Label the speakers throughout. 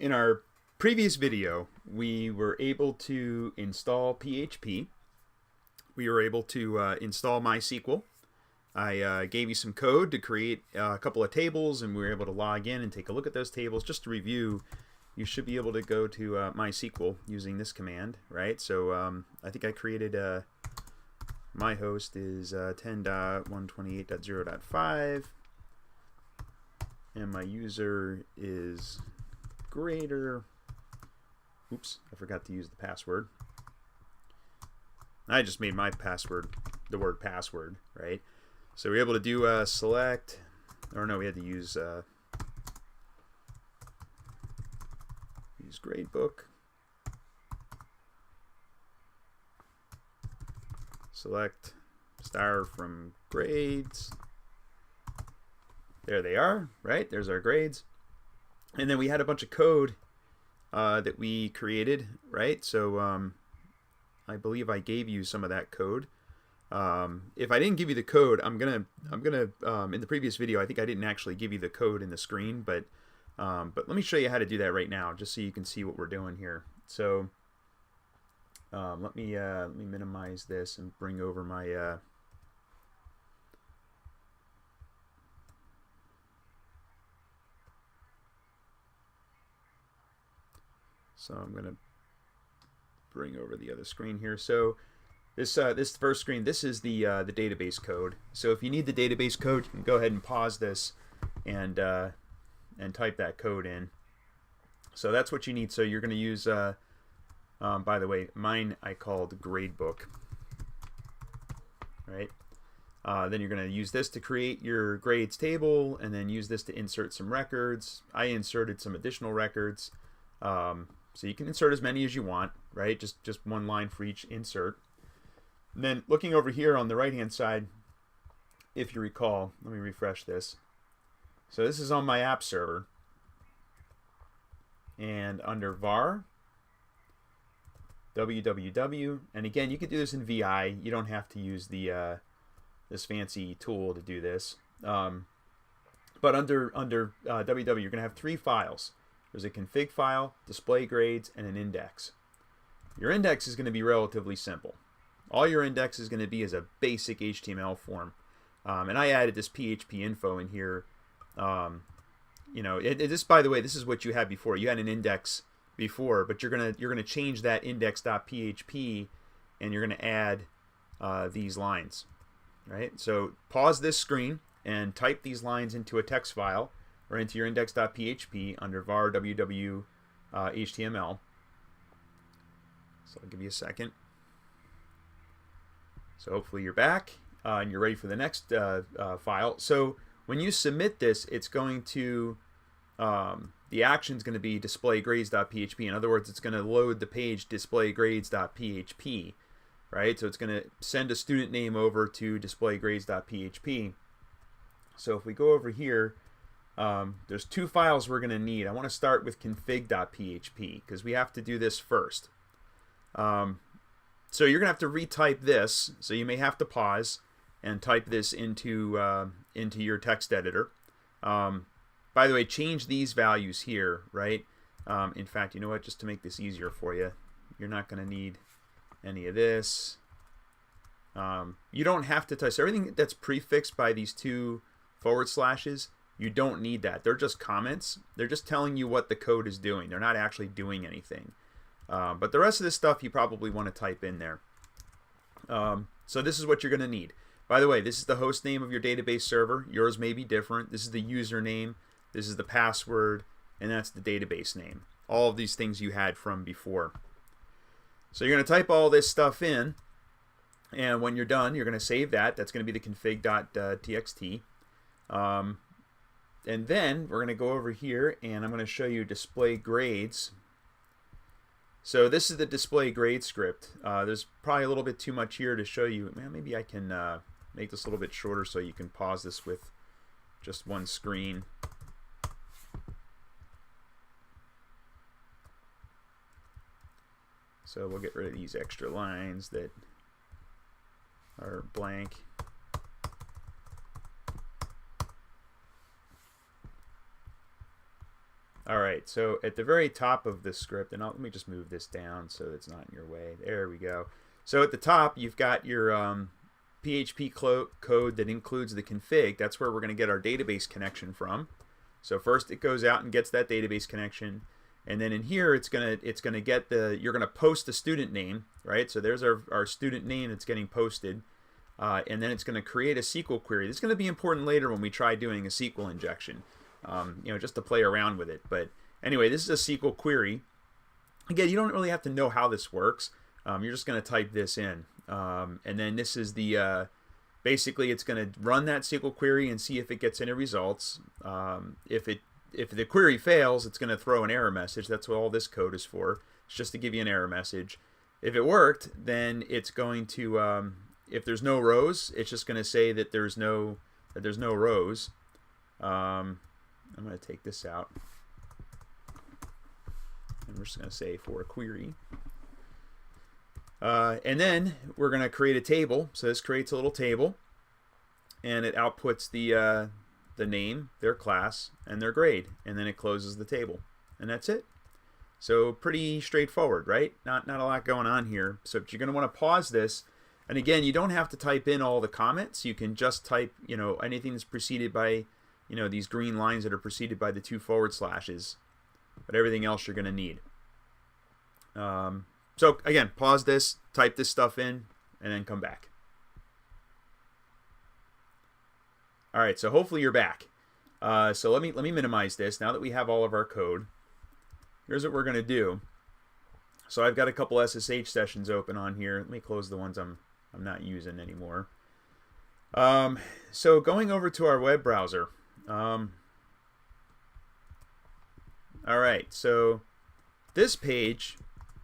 Speaker 1: In our previous video, we were able to install PHP. We were able to install MySQL. I gave you some code to create a couple of tables, and we were able to log in and take a look at those tables. Just to review, you should be able to go to MySQL using this command, right? So I think I created my host is 10.128.0.5, and my user is greater. Oops, I forgot to use the password. I just made my password the word password, right? So we're able to do select, or no, we had to use gradebook. Select star from grades. There they are, right? There's our grades. And then we had a bunch of code that we created, right? So I believe I gave you some of that code. If I didn't give you the code, I'm gonna in the previous video, I think I didn't actually give you the code in the screen, but let me show you how to do that right now, just so you can see what we're doing here. So let me minimize this and bring over my so I'm gonna bring over the other screen here. So this first screen, this is the database code. So if you need the database code, you can go ahead and pause this and type that code in. So that's what you need. So you're going to use, by the way, mine I called gradebook, right? Then you're going to use this to create your grades table, and then use this to insert some records. I inserted some additional records. So you can insert as many as you want, right? Just one line for each insert. And then looking over here on the right hand side, if you recall, let me refresh this. So this is on my app server, and under var www, and again you can do this in VI. You don't have to use the this fancy tool to do this. But under www, you're going to have three files. There's a config file, display grades, and an index. Your index is going to be relatively simple. All your index is going to be is a basic HTML form. And I added this PHP info in here. You know, this, by the way, this is what you had before. You had an index before, but you're gonna change that index.php, and you're gonna add these lines, right? So pause this screen and type these lines into a text file or into your index.php under var www HTML. So I'll give you a second. So hopefully you're back and you're ready for the next file. So when you submit this, it's going to, the action is going to be displaygrades.php. In other words, it's going to load the page displaygrades.php, right? So it's going to send a student name over to displaygrades.php. So if we go over here, there's two files we're going to need. I want to start with config.php because we have to do this first. So you're going to have to retype this. So you may have to pause and type this into your text editor. By the way, change these values here, right? In fact, you know what? Just to make this easier for you, you're not going to need any of this. You don't have to type. So everything that's prefixed by these two forward slashes, you don't need that. They're just comments. They're just telling you what the code is doing. They're not actually doing anything. But the rest of this stuff you probably want to type in there. So this is what you're going to need. By the way, this is the host name of your database server. Yours may be different. This is the username. This is the password. And that's the database name. All of these things you had from before. So you're going to type all this stuff in. And when you're done, you're going to save that. That's going to be the config.txt. And then we're going to go over here, and I'm going to show you display grades. So this is the display grade script. There's probably a little bit too much here to show you. Man, maybe I can make this a little bit shorter so you can pause this with just one screen. So we'll get rid of these extra lines that are blank. All right, so at the very top of the script, and let me just move this down so it's not in your way. There we go. So at the top, you've got your PHP code that includes the config. That's where we're going to get our database connection from. So first it goes out and gets that database connection, and then in here it's gonna get you're gonna post the student name, right? So there's our student name that's getting posted, and then it's gonna create a SQL query. This is gonna be important later when we try doing a SQL injection, you know, just to play around with it. But anyway, this is a SQL query. Again, you don't really have to know how this works. You're just gonna type this in, and then this is the basically, it's going to run that SQL query and see if it gets any results. If the query fails, it's going to throw an error message. That's what all this code is for. It's just to give you an error message. If it worked, then it's going to, if there's no rows, it's just going to say that there's no rows. I'm going to take this out, and we're just going to say for a query. And then we're going to create a table. So this creates a little table, and it outputs the name, their class, and their grade, and then it closes the table, and that's it. So pretty straightforward, right? Not a lot going on here. So you're going to want to pause this, and again, you don't have to type in all the comments. You can just type, you know, anything that's preceded by, you know, these green lines that are preceded by the 2 forward slashes, but everything else you're going to need. So again, pause this, type this stuff in, and then come back. All right, so hopefully you're back. So let me minimize this. Now that we have all of our code, here's what we're going to do. So I've got a couple SSH sessions open on here. Let me close the ones I'm not using anymore. So going over to our web browser. All right, so this page.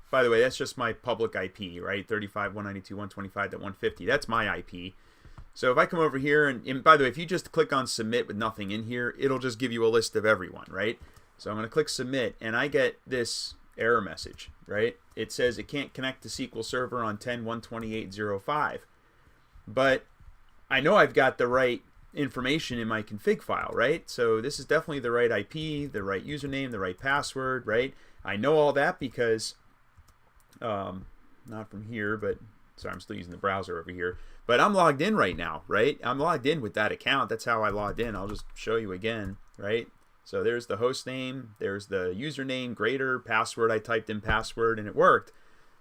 Speaker 1: By the way, that's just my public IP, right? 35.192.125.150. That's my IP. So if I come over here, and by the way, if you just click on submit with nothing in here, it'll just give you a list of everyone, right? So I'm going to click submit, and I get this error message, right? It says it can't connect to SQL Server on 10.128.05. But I know I've got the right information in my config file, right? So this is definitely the right IP, the right username, the right password, right? I know all that because not from here, but sorry, I'm still using the browser over here, but I'm logged in right now, right? I'm logged in with that account. That's how I logged in. I'll just show you again, right? So there's the host name, there's the username, grader, password. I typed in password and it worked.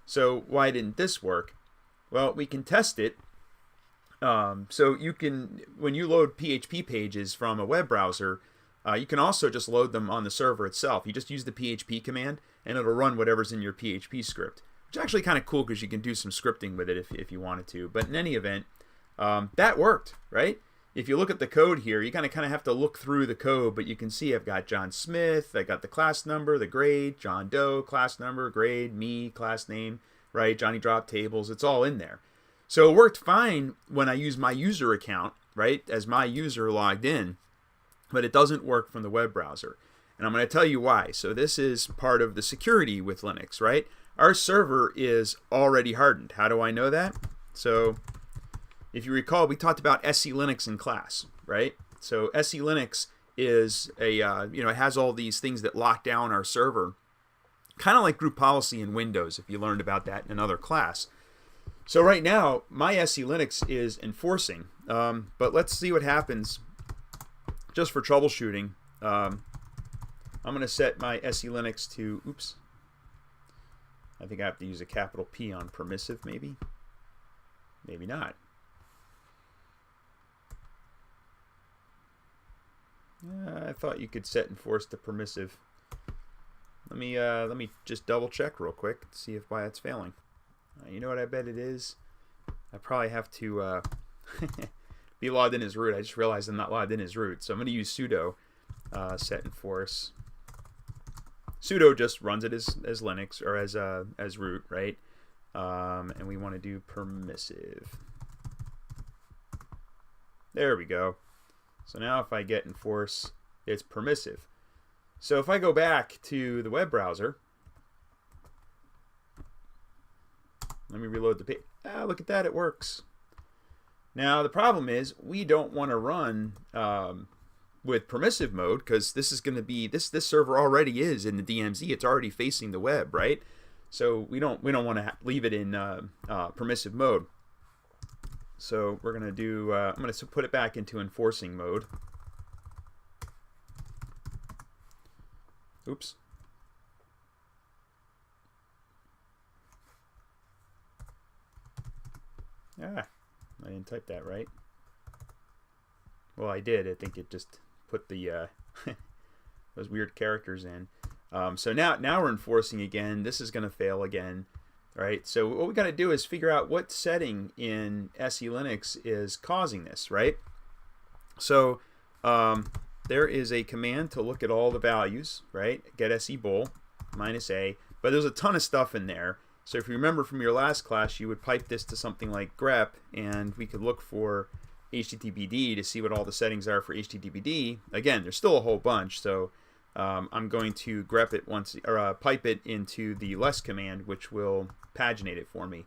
Speaker 1: So why didn't this work? Well, we can test it. So you can, when you load PHP pages from a web browser, you can also just load them on the server itself. You just use the PHP command and it'll run whatever's in your PHP script, which is actually kind of cool because you can do some scripting with it if you wanted to. But in any event, that worked, right? If you look at the code here, you kind of have to look through the code, but you can see I've got John Smith, I got the class number, the grade, John Doe, class number, grade, me, class name, right? Johnny drop tables, it's all in there. So it worked fine when I use my user account, right, as my user logged in, but it doesn't work from the web browser. And I'm going to tell you why. So this is part of the security with Linux, right? Our server is already hardened. How do I know that? So if you recall, we talked about SE Linux in class, right? So SE Linux is a, it has all these things that lock down our server, kind of like group policy in Windows, if you learned about that in another class. So right now, my SE Linux is enforcing, but let's see what happens just for troubleshooting. I'm going to set my SE Linux to, oops, I think I have to use a capital P on permissive, maybe. Maybe not. I thought you could set enforce to permissive. Let me just double check real quick to see if why it's failing. You know what I bet it is? I probably have to be logged in as root. I just realized I'm not logged in as root, so I'm going to use sudo set enforce. Sudo just runs it as Linux or as root, right? And we want to do permissive. There we go. So now if I get enforce, it's permissive. So if I go back to the web browser, let me reload the page. Look at that, it works. Now the problem is we don't want to run with permissive mode, because this is going to be this server already is in the DMZ. It's already facing the web, right? So we don't want to leave it in permissive mode. So we're going to do I'm going to put it back into enforcing mode. Oops. Ah, I didn't type that right. Well, I did. I think it just put the those weird characters in. So now we're enforcing again. This is going to fail again, right? So what we got to do is figure out what setting in SE Linux is causing this, right? So there is a command to look at all the values, right? Get SE bool -a, but there's a ton of stuff in there. So if you remember from your last class, you would pipe this to something like grep, and we could look for HTTPD to see what all the settings are for HTTPD. Again, there's still a whole bunch, so I'm going to grep it once, or pipe it into the less command, which will paginate it for me.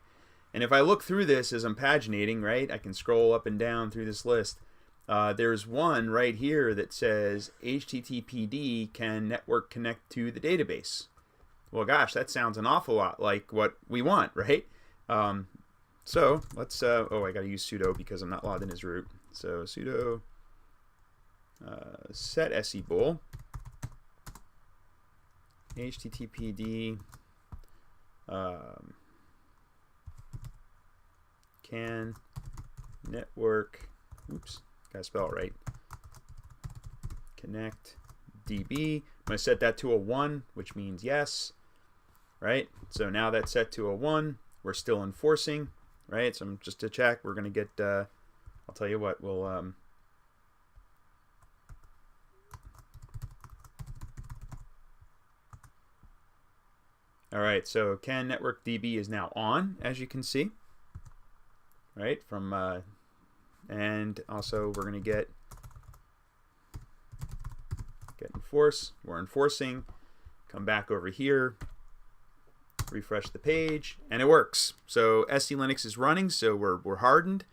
Speaker 1: And if I look through this as I'm paginating, right, I can scroll up and down through this list. There's one right here that says HTTPD can network connect to the database. Well, gosh, that sounds an awful lot like what we want, right? So let's, oh, I got to use sudo because I'm not logged in as root. So sudo set SE bool HTTPD can network, oops, gotta spell it right, connect DB. I'm going to set that to a 1, which means yes, right? So now that's set to a 1. We're still enforcing, right? So just to check, we're going to get, I'll tell you what, we'll, all right, so can network DB is now on, as you can see, right? From, and also we're going to get enforce. We're enforcing. Come back over here, refresh the page, and it works. So SE Linux is running, so we're hardened,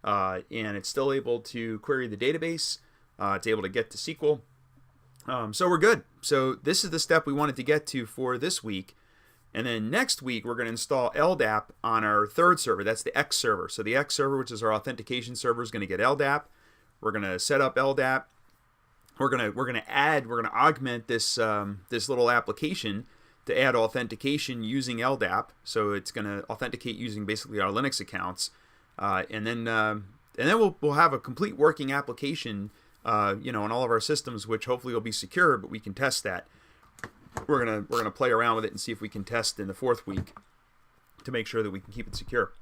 Speaker 1: and it's still able to query the database. It's able to get to SQL. So we're good. So this is the step we wanted to get to for this week. And then next week, we're going to install LDAP on our third server. That's the X server. So the X server, which is our authentication server, is going to get LDAP. We're going to set up LDAP. We're going to augment this this little application to add authentication using LDAP. So it's going to authenticate using basically our Linux accounts, and then we'll have a complete working application, you know, on all of our systems, which hopefully will be secure. But we can test that. We're gonna play around with it and see if we can test in the 4th week to make sure that we can keep it secure.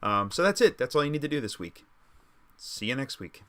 Speaker 1: So that's it. That's all you need to do this week. See you next week.